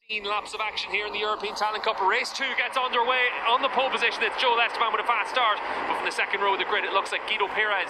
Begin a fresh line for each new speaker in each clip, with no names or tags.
Laps of action here in the European Talent Cup. Race 2 gets underway on the pole position. It's Joel Esteban with a fast start, but from the second row of the grid it looks like Guido Perez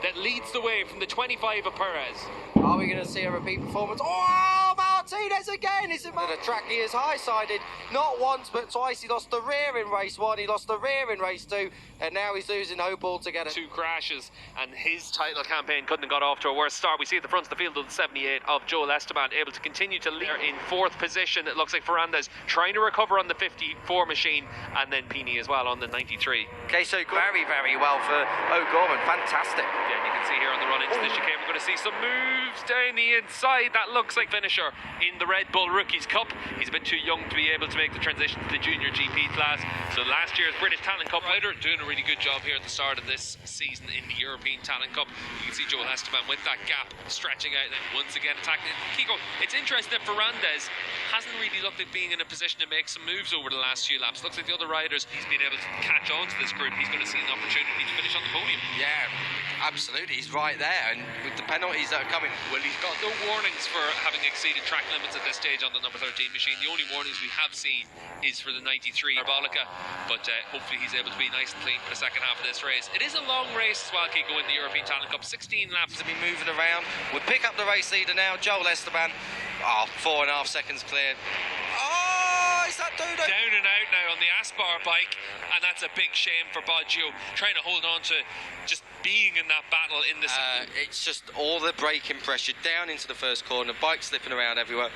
that leads the way from the 25 of Perez.
Are we going to see a repeat performance? Oh, Martinez again! Is it the track? He is high-sided, not once but twice. He lost the rear in race 1, he lost the rear in race 2, and now he's losing hope altogether.
2 crashes and his title campaign couldn't have got off to a worse start. We see at the front of the field of the 78 of Joel Esteban able to continue to lead in 4th position. It looks like Ferrandez trying to recover on the 54 machine, and then Pini as well on the 93.
Okay, so very, very well for O'Gorman. Fantastic.
Yeah, you can see here on the run into the chicane, we're going to see some moves down the inside. That looks like finisher in the Red Bull Rookies Cup. He's a bit too young to be able to make the transition to the junior GP class. So last year's British Talent Cup rider doing a really good job here at the start of this season in the European Talent Cup. You can see Joel Esteban with that gap stretching out and once again attacking. Kiko, it's interesting that Ferrandez hasn't really looked like being in a position to make some moves over the last few laps. Looks like the other riders, he's been able to catch on to this group. He's going to see an opportunity to finish on the podium.
Yeah, absolutely. He's right there, and with the penalties that are coming.
Well, he's got no warnings for having exceeded track limits at this stage on the number 13 machine. The only warnings we have seen is for the 93 Arbolica, but hopefully he's able to be nice and clean for the second half of this race. It is a long race as well, Kiko, in the European Talent Cup. 16 laps
to be moving around. We'll pick up the race leader now, Joel Esteban. Oh, 4.5 seconds cleared. Oh, is that Dodo?
Down and out now on the Aspar bike, and that's a big shame for Baggio, trying to hold on to just being in that battle in the
it's just all the braking pressure down into the first corner, bike slipping around everywhere,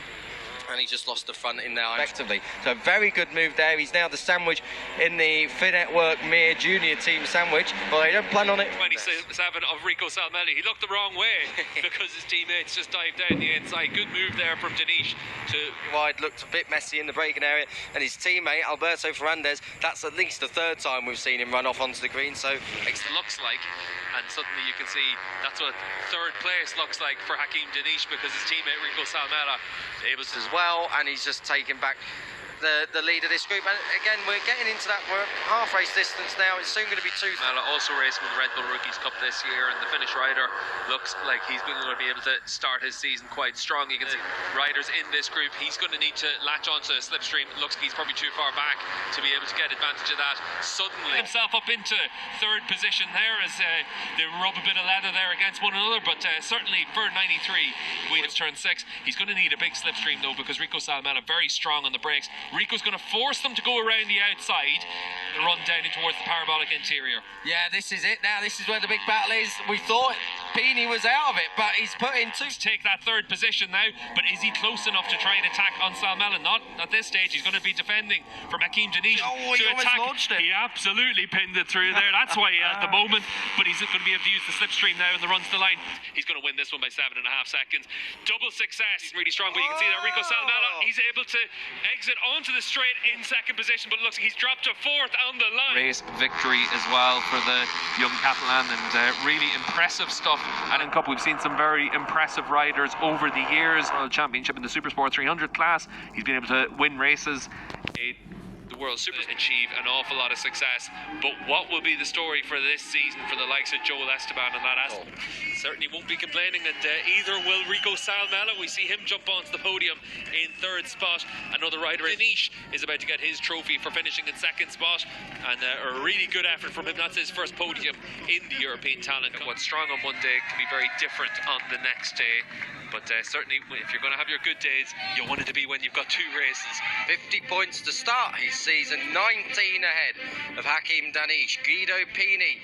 and he just lost the front in there effectively. So very good move there. He's now the sandwich in the Finetwork Mir Junior team sandwich. Well, they don't plan on it.
27 of Rico Salmelli. He looked the wrong way because his teammates just dived down the inside. Good move there from Danish to
wide. Looked a bit messy in the braking area, and his teammate Alberto Ferrandez, that's at least the 3rd time we've seen him run off onto the green. So
it looks like, and suddenly you can see that's what 3rd place looks like for Hakim Danish, because his teammate Rico Salmela able to
as well, and he's just taken back the lead of this group. And again, we're getting into that half race distance now. It's soon going to be 2.
Also racing with the Red Bull Rookies Cup this year, and the Finnish rider looks like he's going to be able to start his season quite strong. You can see riders in this group, he's going to need to latch onto a slipstream. It looks like he's probably too far back to be able to get advantage of that. Suddenly himself up into 3rd position there as they rub a bit of leather there against one another, but certainly for 93 when it's turn 6, he's going to need a big slipstream though, because Rico Salmela very strong on the brakes. Rico's going to force them to go around the outside and run down in towards the parabolic interior.
Yeah, this is it now. This is where the big battle is. We thought Pini was out of it, but he's put in 2.
Take that 3rd position now, but is he close enough to try and attack on Salmela? Not at this stage. He's going to be defending from Hakim Danish
to attack. Launched it.
He absolutely pinned it through there. That's why at the moment, but he's going to be able to use the slipstream now and the runs to the line. He's going to win this one by 7.5 seconds. Double success. He's really strong, but you can see that Rico Salmela, he's able to exit onto the straight in 2nd position, but looks like he's dropped to 4th on the line. Race victory as well for the young Catalan, and really impressive stuff. And in Cup we've seen some very impressive riders over the years. World Championship in the Supersport 300 class, he's been able to win races. The World Super achieve an awful lot of success, but what will be the story for this season for the likes of Joel Esteban and that aspect? Certainly won't be complaining, and either will Rico Salmela. We see him jump onto the podium in 3rd spot. Another rider, Danish, is about to get his trophy for finishing in 2nd spot, and a really good effort from him. That's his first podium in the European Talent Cup. What's strong on one day can be very different on the next day. But certainly, if you're going to have your good days, you want it to be when you've got 2 races.
50 points to start his season, 19 ahead of Hakim Danish. Guido Pini